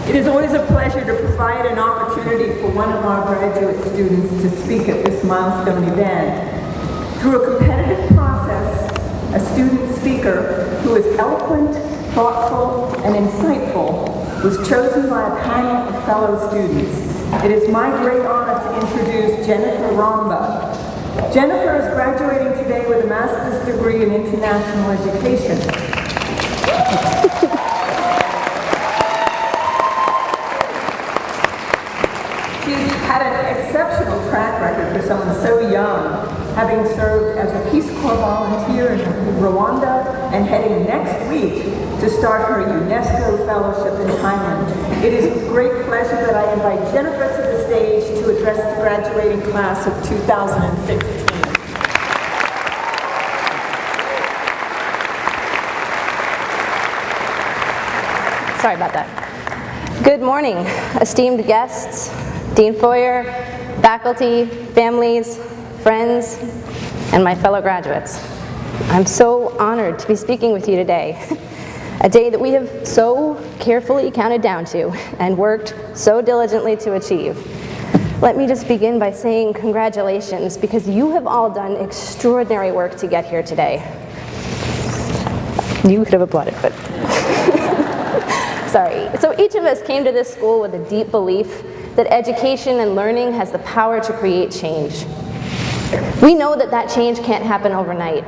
It is always a pleasure to provide an opportunity for one of our graduate students to speak at this milestone event. Through a competitive process, a student speaker who is eloquent, thoughtful, and insightful was chosen by a panel of fellow students. It is my great honor to introduce Jennifer Romba. Jennifer is graduating today with a master's degree in international education. She's had an exceptional track record for someone so young, having served as a Peace Corps volunteer in Rwanda and heading next week to start her UNESCO fellowship in Thailand. It is with great pleasure that I invite Jennifer to the stage to address the graduating class of 2016. Sorry about that. Good morning, esteemed guests, Dean Foyer, faculty, families, friends, and my fellow graduates. I'm so honored to be speaking with you today, a day that we have so carefully counted down to and worked so diligently to achieve. Let me just begin by saying congratulations, because you have all done extraordinary work to get here today. You could have applauded, but sorry. So each of us came to this school with a deep belief that education and learning has the power to create change. We know that that change can't happen overnight,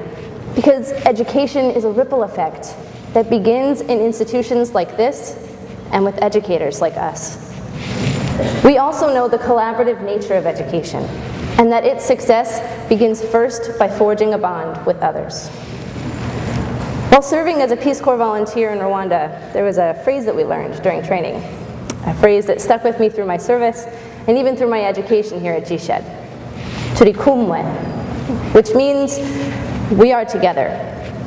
because education is a ripple effect that begins in institutions like this and with educators like us. We also know the collaborative nature of education, and that its success begins first by forging a bond with others. While serving as a Peace Corps volunteer in Rwanda, there was a phrase that we learned during training, a phrase that stuck with me through my service and even through my education here at GSHED. Turikumwe, which means we are together,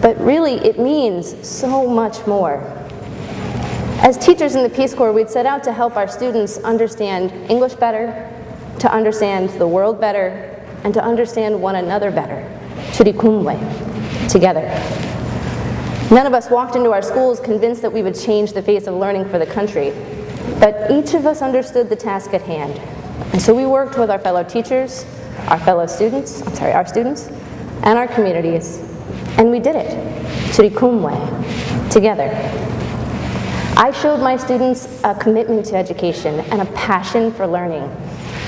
but really it means so much more. As teachers in the Peace Corps, we'd set out to help our students understand English better, to understand the world better, and to understand one another better. Turikumwe, together. None of us walked into our schools convinced that we would change the face of learning for the country, but each of us understood the task at hand. And so we worked with our fellow teachers, our students, and our communities, and we did it, Turikumwe, together. I showed my students a commitment to education and a passion for learning.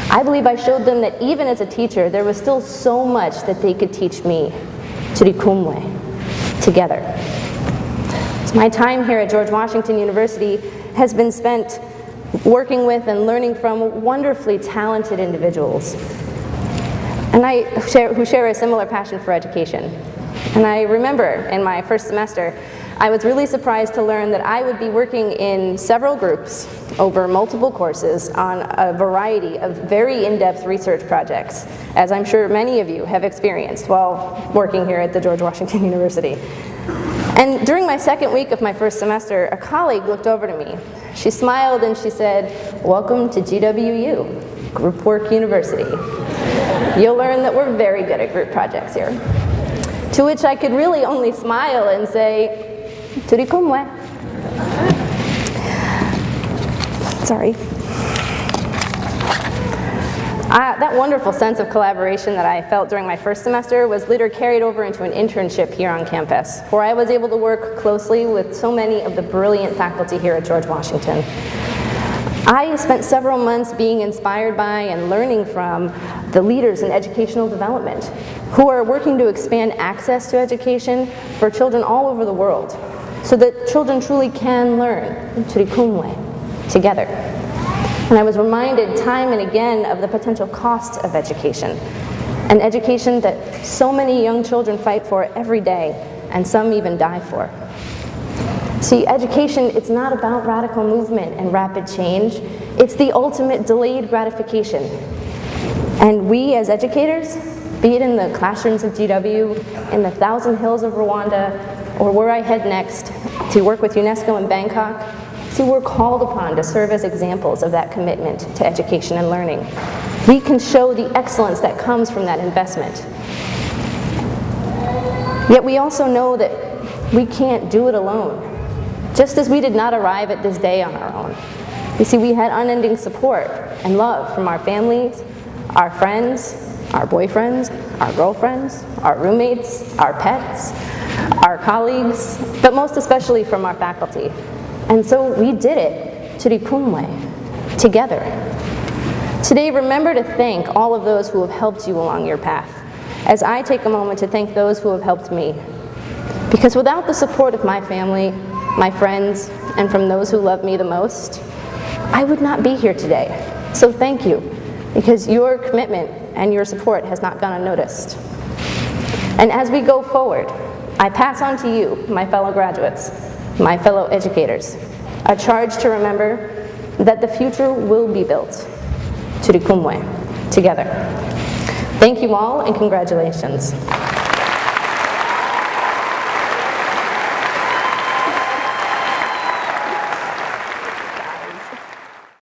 I believe I showed them that even as a teacher, there was still so much that they could teach me, Turikumwe, together. So my time here at George Washington University has been spent working with and learning from wonderfully talented individuals who share a similar passion for education. And I remember in my first semester, I was really surprised to learn that I would be working in several groups over multiple courses on a variety of very in-depth research projects, as I'm sure many of you have experienced while working here at the George Washington University. And during my second week of my first semester, a colleague looked over to me. She smiled and she said, "Welcome to GWU, Group Work University. You'll learn that we're very good at group projects here." To which I could really only smile and say, "Turikumwe." Sorry. That wonderful sense of collaboration that I felt during my first semester was later carried over into an internship here on campus, where I was able to work closely with so many of the brilliant faculty here at George Washington. I spent several months being inspired by and learning from the leaders in educational development who are working to expand access to education for children all over the world so that children truly can learn, Turikumwe, together. And I was reminded time and again of the potential costs of education, an education that so many young children fight for every day, and some even die for. See, education, it's not about radical movement and rapid change. It's the ultimate delayed gratification. And we as educators, be it in the classrooms of GW, in the Thousand Hills of Rwanda, or where I head next to work with UNESCO in Bangkok, see, we're called upon to serve as examples of that commitment to education and learning. We can show the excellence that comes from that investment. Yet we also know that we can't do it alone. just as we did not arrive at this day on our own. You see, we had unending support and love from our families, our friends, our boyfriends, our girlfriends, our roommates, our pets, our colleagues, but most especially from our faculty. And so we did it, Turikumwe, together. Today, remember to thank all of those who have helped you along your path, as I take a moment to thank those who have helped me. Because without the support of my family, my friends, and from those who love me the most, I would not be here today. So thank you, because your commitment and your support has not gone unnoticed. And as we go forward, I pass on to you, my fellow graduates, my fellow educators, a charge to remember that the future will be built, Turikumwe, together. Thank you all, and congratulations.